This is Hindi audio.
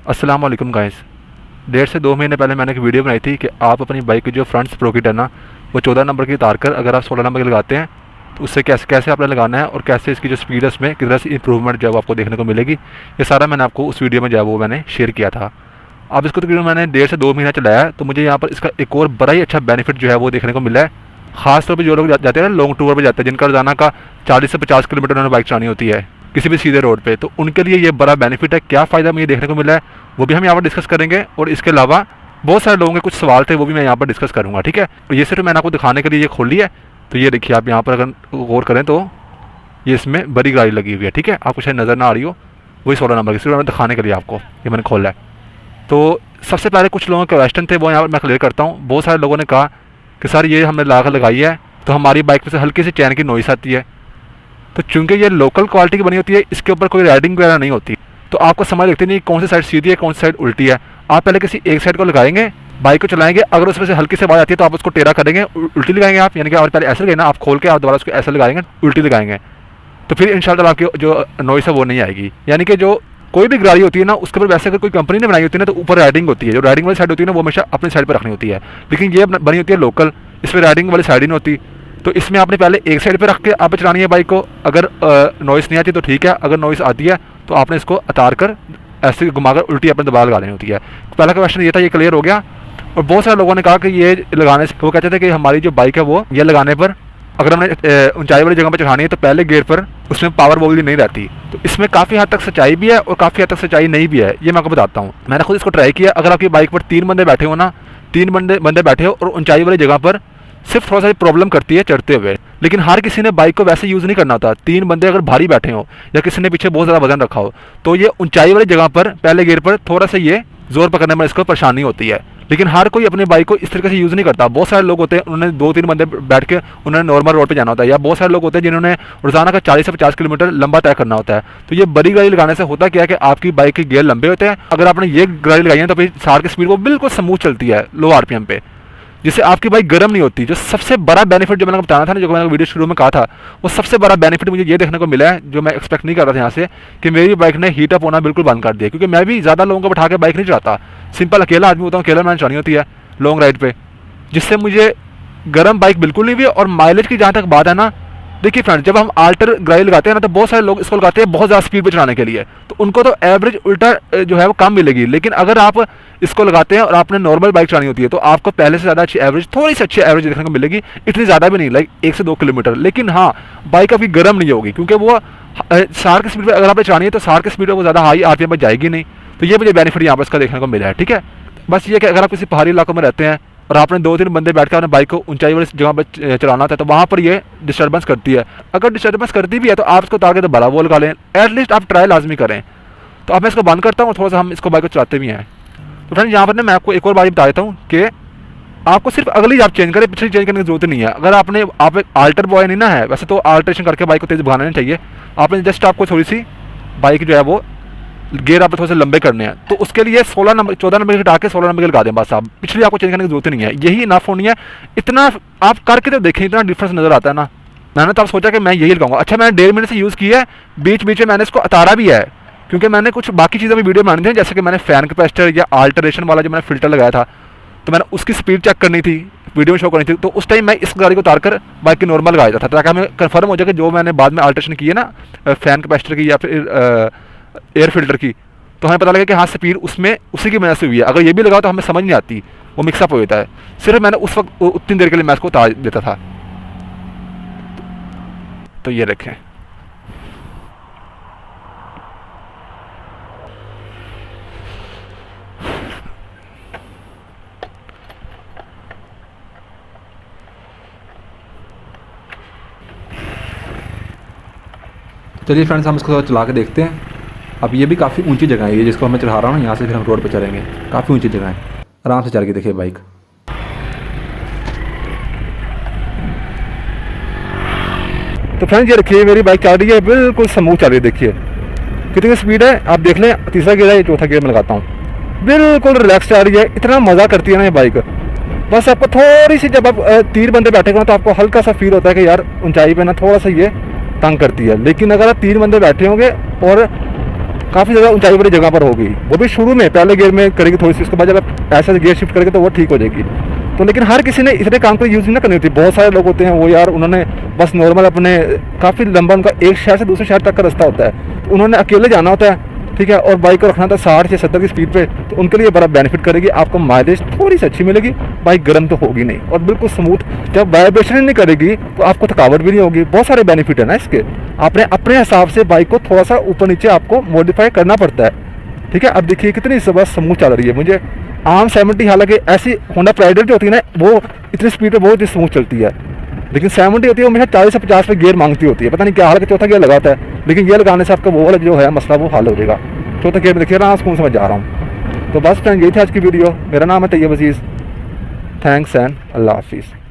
अस्सलाम वालेकुम गाइस। 1.5 से 2 महीने पहले मैंने एक वीडियो बनाई थी कि आप अपनी बाइक की जो फ्रंट स्प्रोकेट है ना, वो 14 नंबर की उतार कर अगर आप 16 नंबर की लगाते हैं तो उससे कैसे कैसे आपने लगाना है और कैसे इसकी जो स्पीड है उसमें किस तरह से इंप्रूवमेंट जो है वो आपको देखने को मिलेगी। ये सारा मैंने आपको उस वीडियो में जो है वो मैंने शेयर किया था। अब इसको तकरीबन मैंने 1.5 से 2 महीना चलाया है, तो मुझे यहाँ पर इसका एक और बड़ा ही अच्छा बेनिफिट जो है वो देखने को मिला है। खास तौर पर जो लोग जाते हैं ना, लॉन्ग टूर पर जाते हैं, जिनका रोजाना का 40 से 50 किलोमीटर उन्होंने बाइक चलानी होती है किसी भी सीधे रोड पे, तो उनके लिए ये बड़ा बेनिफिट है। क्या फ़ायदा मुझे देखने को मिला है वो भी हम यहाँ पर डिस्कस करेंगे, और इसके अलावा बहुत सारे लोगों के कुछ सवाल थे वो भी मैं यहाँ पर डिस्कस करूँगा। ठीक है, तो ये सिर्फ मैंने आपको दिखाने के लिए ये खोली है। तो ये देखिए, आप यहाँ पर अगर गौर करें तो ये इसमें बड़ी गाड़ी लगी हुई है। ठीक है, आपको शायद नज़र ना आ रही हो, वही 16 नंबर की, सिर्फ मैंने दिखाने के लिए आपको ये मैंने खोला है। तो सबसे पहले कुछ लोगों के क्वेश्चन थे वो यहाँ पर मैं क्लियर करता हूँ। बहुत सारे लोगों ने कहा कि सर ये हमने ला कर लगाई है तो हमारी बाइक में से हल्की सी चैन की नॉइस आती है। तो चूंकि ये लोकल क्वालिटी की बनी होती है, इसके ऊपर कोई राइडिंग वगैरह नहीं होती, तो आपको समझ लगती नहीं कौन सी साइड सीधी है कौन सी साइड उल्टी है। आप पहले किसी एक साइड को लगाएंगे, बाइक को चलाएंगे, अगर उसमें से हल्की से आवाज़ आती है तो आप उसको टेढ़ा करेंगे, उल्टी लगाएंगे आप, यानी कि और पहले ऐसे लगाएंगे ना, आप खोल के आप दोबारा उसको ऐसे लगाएंगे, उल्टी लगाएंगे, तो फिर इंशाल्लाह आपकी जो नॉइस है वो नहीं आएगी। यानी कि जो कोई भी गाड़ी होती है ना, उसके ऊपर वैसे अगर कोई कंपनी ने बनाई होती है ना, तो ऊपर राइडिंग होती है, जो राइडिंग वाली साइड होती है ना वो हमेशा अपनी साइड पर रखनी होती है। लेकिन ये बनी होती है लोकल, इसमें राइडिंग वाली साइड ही नहीं होती। तो इसमें आपने पहले एक साइड पे रख के आप चलानी है बाइक को। अगर नॉइस नहीं आती तो ठीक है, अगर नॉइस आती है तो आपने इसको उतार कर ऐसे घुमाकर उल्टी अपने दबाव लगा लेनी होती है। पहला क्वेश्चन ये था, ये क्लियर हो गया। और बहुत सारे लोगों ने कहा कि ये लगाने से, वो कहते थे कि हमारी जो बाइक है वो ये लगाने पर अगर हमने ऊंचाई वाली जगह पर चढ़ानी है तो पहले गियर पर उसमें पावर वोल्डी नहीं रहती। तो इसमें काफ़ी हद तक सच्चाई भी है और काफ़ी हद तक सच्चाई नहीं भी है, ये मैं आपको बताता हूँ। मैंने खुद इसको ट्राई किया। अगर आपकी बाइक पर 3 बंदे बैठे हो ना, 3 बंदे बैठे हो और ऊंचाई वाली जगह पर सिर्फ थोड़ा सा प्रॉब्लम करती है चढ़ते हुए, लेकिन हर किसी ने बाइक को वैसे यूज़ नहीं करना होता। 3 बंदे अगर भारी बैठे हो या किसी ने पीछे बहुत ज़्यादा वजन रखा हो, तो ये ऊंचाई वाली जगह पर पहले गियर पर थोड़ा सा ये जोर पकड़ने में इसको परेशानी होती है। लेकिन हर कोई अपनी बाइक को इस तरीके से यूज़ नहीं करता। बहुत सारे लोग होते हैं, उन्होंने 2-3 बंदे बैठ के उन्होंने नॉर्मल रोड पे जाना होता है, या बहुत सारे लोग होते हैं जिन्होंने रोजाना का 40 से 50 किलोमीटर लंबा तय करना होता है। तो ये बड़ी गाड़ी लगाने से होता क्या है कि आपकी बाइक के गियर लंबे होते हैं। अगर आपने ये गाड़ी लगाई है तो फिर सार की स्पीड वो बिल्कुल स्मूथ चलती है लो आरपीएम पे, जिससे आपकी बाइक गर्म नहीं होती। जो सबसे बड़ा बेनिफिट जो मैंने बताना था ना, जो मैंने वीडियो शुरू में कहा था, वो सबसे बड़ा बेनिफिट मुझे ये देखने को मिला है जो मैं एक्सपेक्ट नहीं कर रहा था यहाँ से, कि मेरी बाइक ने हीट अप होना बिल्कुल बंद कर दिया। क्योंकि मैं भी ज़्यादा लोगों को बैठा के बाइक नहीं चलाता, सिंपल अकेला आदमी होता हूँ, अकेला मैंने चलानी होती है लॉन्ग राइड पे, जिससे मुझे गर्म बाइक बिल्कुल नहीं हुई। और माइलेज की जहाँ तक बात है ना, देखिए फ्रेंड, जब हम आल्टर गाड़ी लगाते हैं ना, तो बहुत सारे लोग इसको लगाते हैं बहुत ज़्यादा स्पीड पे चलाने के लिए, तो उनको तो एवरेज उल्टा जो है वो कम मिलेगी। लेकिन अगर आप इसको लगाते हैं और आपने नॉर्मल बाइक चलानी होती है, तो आपको पहले से ज़्यादा अच्छी एवरेज, थोड़ी सी अच्छी एवरेज देखने को मिलेगी। इतनी ज़्यादा भी नहीं, लाइक 1 से 2 किलोमीटर। लेकिन हाँ, बाइक अभी गर्म नहीं होगी, क्योंकि वो सार की स्पीड पर अगर आपने चलानी है तो सार की स्पीड पर वो ज़्यादा हाई आरपीएम पर जाएगी नहीं। तो ये मुझे बेनिफिट यहाँ पर इसका देखने को मिला है। ठीक है, बस ये कि अगर आप किसी पहाड़ी इलाकों में रहते हैं और आपने 2-3 बंदे बैठ कर अपने बाइक को ऊंचाई वाली जगह पर चलाना था, तो वहाँ पर ये डिस्टर्बेंस करती है। अगर डिस्टर्बेंस करती भी है तो आप इसको उतार के तो बड़ा वो लगा लें, एटलीस्ट आप ट्राई लाजमी करें। तो अब मैं इसको बंद करता हूँ, थोड़ा सा हम इसको बाइक को चलाते भी हैं। तो फ्रेंड, यहाँ पर ना मैं आपको एक और बात बता देता हूँ कि आपको सिर्फ अगली आप चेंज करें, पिछली चेंज करने की जरूरत नहीं है। अगर आप एक आल्टर बॉय नहीं ना है, वैसे तो आल्ट्रेशन करके बाइक को तेज भगाना नहीं चाहिए। आपने जस्ट आपको थोड़ी सी बाइक जो है वो गियर आप थोड़े से लंबे करने हैं, तो उसके लिए 14 नंबर हटा के 16 नंबर के लगा दें बस। आप पिछली आपको चेंज करने की जरूरत नहीं है, यही इनफ होनी है। इतना आप करके तो देखें, इतना डिफरेंस नजर आता है ना। मैंने तो आप सोचा कि मैं यही लगाऊंगा। अच्छा, मैंने 1.5 महीने से यूज़ किया है, बीच बीच में मैंने इसको उतारा भी है, क्योंकि मैंने कुछ बाकी चीज़ें भी वीडियो बनानी थी, जैसे कि मैंने फैन कैपेसिटर या अल्टरेशन वाला जो मैंने फिल्टर लगाया था, तो मैंने उसकी स्पीड चेक करनी थी, वीडियो में शो करनी थी। तो उस टाइम मैं इस गाड़ी को उतार कर बाइक की नॉर्मल लगाया था, ताकि हमें कन्फर्म हो जाए कि जो मैंने बाद में अल्टरेशन की है ना फैन कैपेसिटर की या फिर एयर फिल्टर की, तो हमें पता लगे कि हाँ स्पीड उसमें उसी की वजह से हुई है। अगर ये भी लगाओ तो हमें समझ नहीं आती, वो मिक्सअप हो जाता है। सिर्फ मैंने उस वक्त उतनी देर के लिए मैं इसको उतार देता था। तो ये रखें, चलिए फ्रेंड्स, हम इसको चला के देखते हैं। अब ये भी काफ़ी ऊंची जगह है, ये जिसको मैं चढ़ा रहा हूँ, यहाँ से फिर हम रोड पे चलेंगे। काफ़ी ऊंची जगह है, आराम से चल के देखिए बाइक। तो फ्रेंड्स, ये देखिए मेरी बाइक चल रही है, बिल्कुल स्मूथ चल रही है। देखिए कितनी स्पीड है, आप देख लें। तीसरा गियर है, ये चौथा गियर में लगाता हूँ, बिल्कुल रिलैक्स चल रही है। इतना मज़ा करती है ना ये बाइक। बस आपको थोड़ी सी, जब आप 3 बंदे बैठे हो तो आपको हल्का सा फील होता है कि यार ऊंचाई पे ना थोड़ा सा ये तंग करती है। लेकिन अगर आप 3 बंदे बैठे होंगे और काफ़ी ज़्यादा ऊंचाई वाली जगह पर होगी, वो भी शुरू में पहले गियर में करेगी थोड़ी सी, उसके बाद जब आप ऐसा गियर शिफ्ट करेंगे तो वो ठीक हो जाएगी। तो लेकिन हर किसी ने इतने काम को यूज़ नहीं करनी होती। बहुत सारे लोग होते हैं वो यार उन्होंने बस नॉर्मल अपने काफ़ी लंबा उनका एक शहर से दूसरे शहर तक का रास्ता होता है, तो उन्होंने अकेले जाना होता है, ठीक है, और बाइक को रखना था 60 या 70 की स्पीड पे, तो उनके लिए बड़ा बेनिफिट करेगी। आपको माइलेज थोड़ी सी अच्छी मिलेगी, बाइक गर्म तो होगी नहीं और बिल्कुल स्मूथ। जब वाइब्रेशन नहीं करेगी तो आपको थकावट भी नहीं होगी। बहुत सारे बेनिफिट है ना इसके। आपने अपने हिसाब से बाइक को थोड़ा सा ऊपर नीचे आपको मॉडिफाई करना पड़ता है, ठीक है। अब देखिए कितनी सुबह स्मूथ चल रही है। मुझे आम 70, हालांकि ऐसी होंडा प्राइडर जो होती है ना वो इतनी स्पीड पे बहुत ही स्मूथ चलती है, लेकिन 70 होती है वो हमेशा 40 से 50 पे गियर मांगती होती है। पता नहीं क्या हाल है, चौथा गियर लगाता है, लेकिन ये लगाने से आपका वो वाला जो है मसला वो हल हो जाएगा। चौथा गियर देखिए ना स्कूल से मैं जा रहा हूँ। तो बस फ्रेंड यही थी आज की वीडियो। मेरा नाम है तैयब अजीज़। थैंक्स एंड अल्लाह हाफिज़।